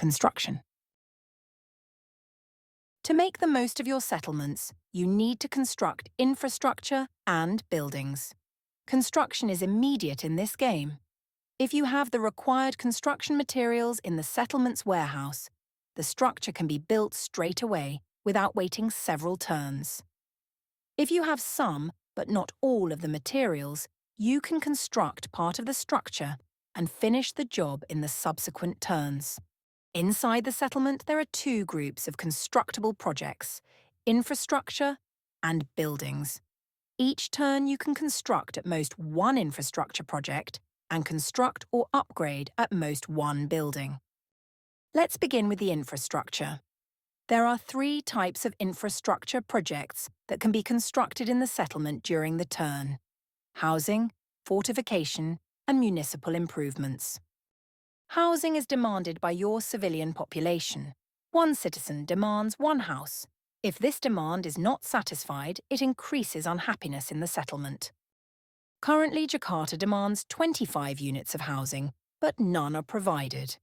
construction. To make the most of your settlements, you need to construct infrastructure and buildings. Construction is immediate in this game. If you have the required construction materials in the settlement's warehouse, the structure can be built straight away without waiting several turns. If you have some, but not all of the materials, you can construct part of the structure and finish the job in the subsequent turns. Inside the settlement, there are two groups of constructible projects: infrastructure and buildings. Each turn you can construct at most one infrastructure project and construct or upgrade at most one building. Let's begin with the infrastructure. There are three types of infrastructure projects that can be constructed in the settlement during the turn: housing, fortification, and municipal improvements. Housing is demanded by your civilian population. One citizen demands one house. If this demand is not satisfied, it increases unhappiness in the settlement. Currently, Jakarta demands 25 units of housing, but none are provided.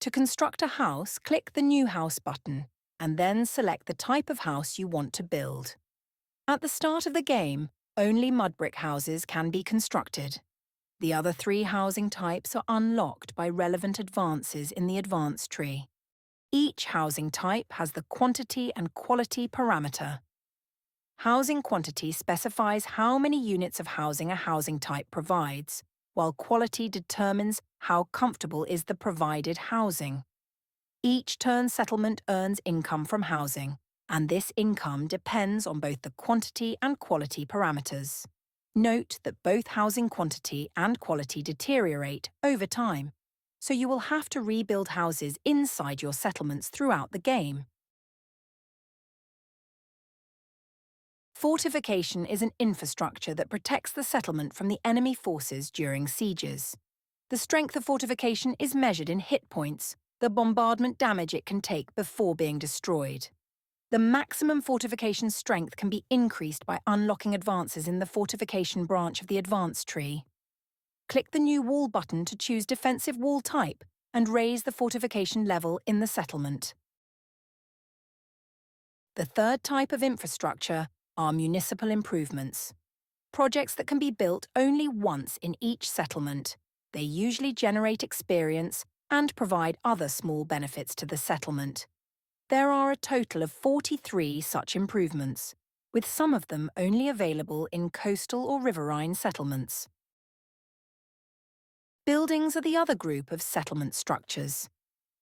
To construct a house, click the New House button, and then select the type of house you want to build. At the start of the game, only mud brick houses can be constructed. The other three housing types are unlocked by relevant advances in the advance tree. Each housing type has the quantity and quality parameter. Housing quantity specifies how many units of housing a housing type provides, while quality determines how comfortable is the provided housing. Each turn settlement earns income from housing, and this income depends on both the quantity and quality parameters. Note that both housing quantity and quality deteriorate over time, so you will have to rebuild houses inside your settlements throughout the game. Fortification is an infrastructure that protects the settlement from the enemy forces during sieges. The strength of fortification is measured in hit points, the bombardment damage it can take before being destroyed. The maximum fortification strength can be increased by unlocking advances in the fortification branch of the advance tree. Click the New Wall button to choose defensive wall type and raise the fortification level in the settlement. The third type of infrastructure are municipal improvements. Projects that can be built only once in each settlement. They usually generate experience and provide other small benefits to the settlement. There are a total of 43 such improvements, with some of them only available in coastal or riverine settlements. Buildings are the other group of settlement structures.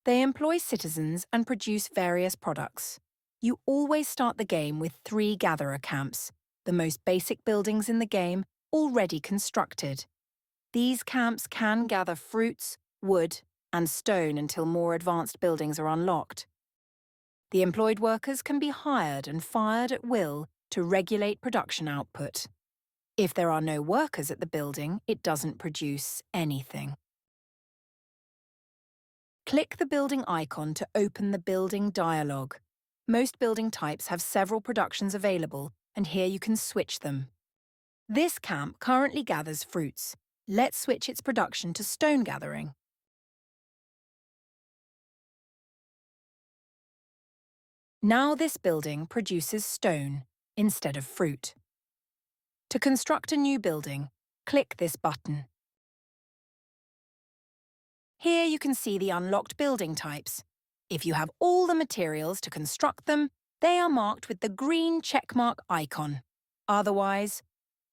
They employ citizens and produce various products. You always start the game with 3 gatherer camps, the most basic buildings in the game, already constructed. These camps can gather fruits, wood, and stone until more advanced buildings are unlocked. The employed workers can be hired and fired at will to regulate production output. If there are no workers at the building, it doesn't produce anything. Click the building icon to open the building dialog. Most building types have several productions available, and here you can switch them. This camp currently gathers fruits. Let's switch its production to stone gathering. Now this building produces stone instead of fruit. To construct a new building, click this button. Here you can see the unlocked building types. If you have all the materials to construct them, they are marked with the green checkmark icon. Otherwise,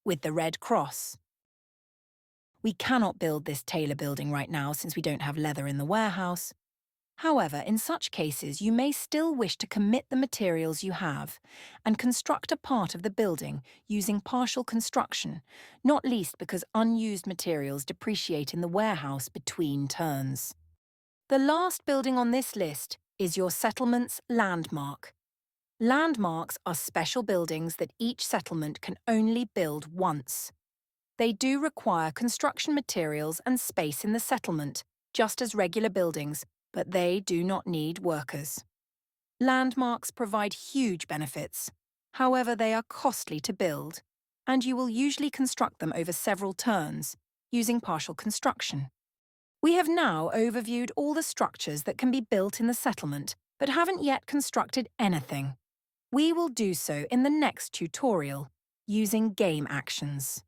with the red cross. We cannot build this tailor building right now since we don't have leather in the warehouse. However, in such cases, you may still wish to commit the materials you have and construct a part of the building using partial construction, not least because unused materials depreciate in the warehouse between turns. The last building on this list is your settlement's landmark. Landmarks are special buildings that each settlement can only build once. They do require construction materials and space in the settlement, just as regular buildings, but they do not need workers. Landmarks provide huge benefits. However, they are costly to build, and you will usually construct them over several turns, using partial construction. We have now overviewed all the structures that can be built in the settlement, but haven't yet constructed anything. We will do so in the next tutorial, using game actions.